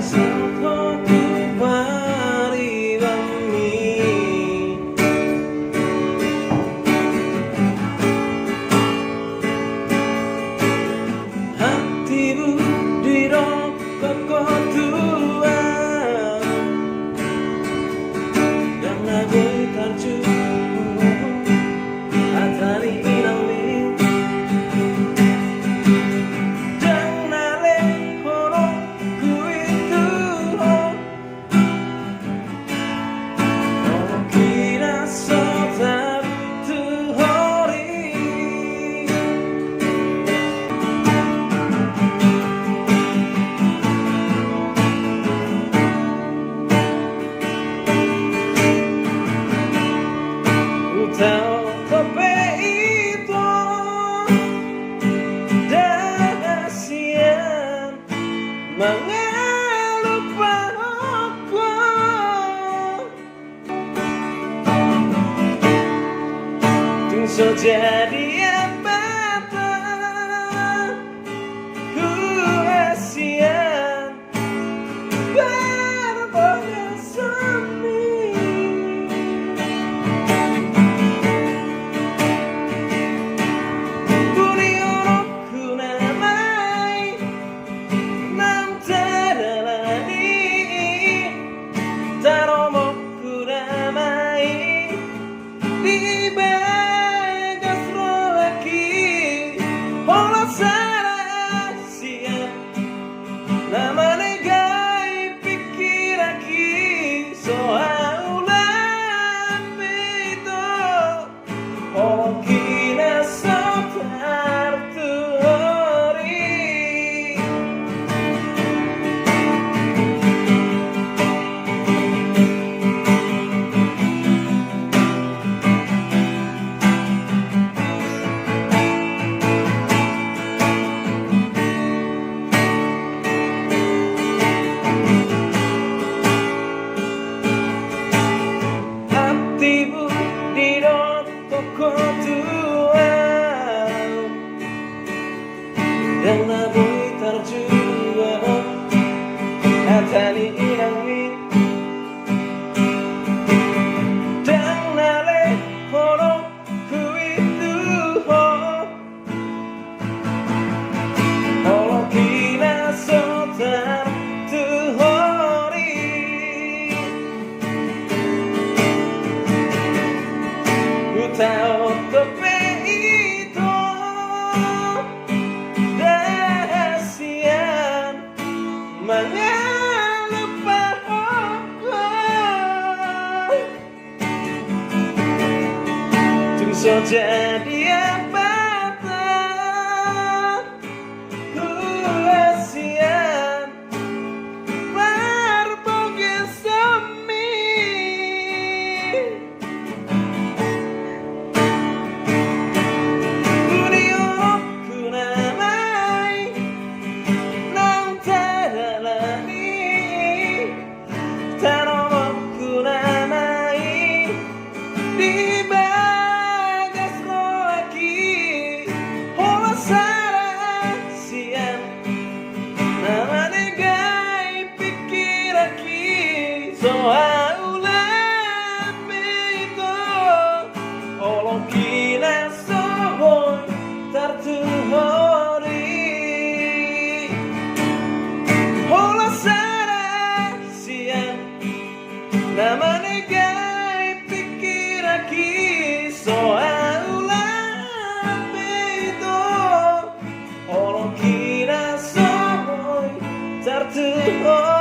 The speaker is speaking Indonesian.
Satu hari bumi hatimu dirokok tua dan lagu terjun hatari inami mengelupa aku tung jadi apa ku asian berbohong semi buri orokku namai di bagas rohaki pola sarasian nama negai pikir aki soalan itu kina sotar tuhori hatimu dirokok tua dan lagu terjual hatani inami dan nale horok kuitu horok kina sotar tuhori tahu tope itu dahasian mengelupa aku tung so jadi apa ku asian berbohong semi di bagas rohaki pola sarasian nama negai pikir aki soalan itu holong kina soboy tertuhori pola sarasian nama negai soalan itu orang kira semua tertutup.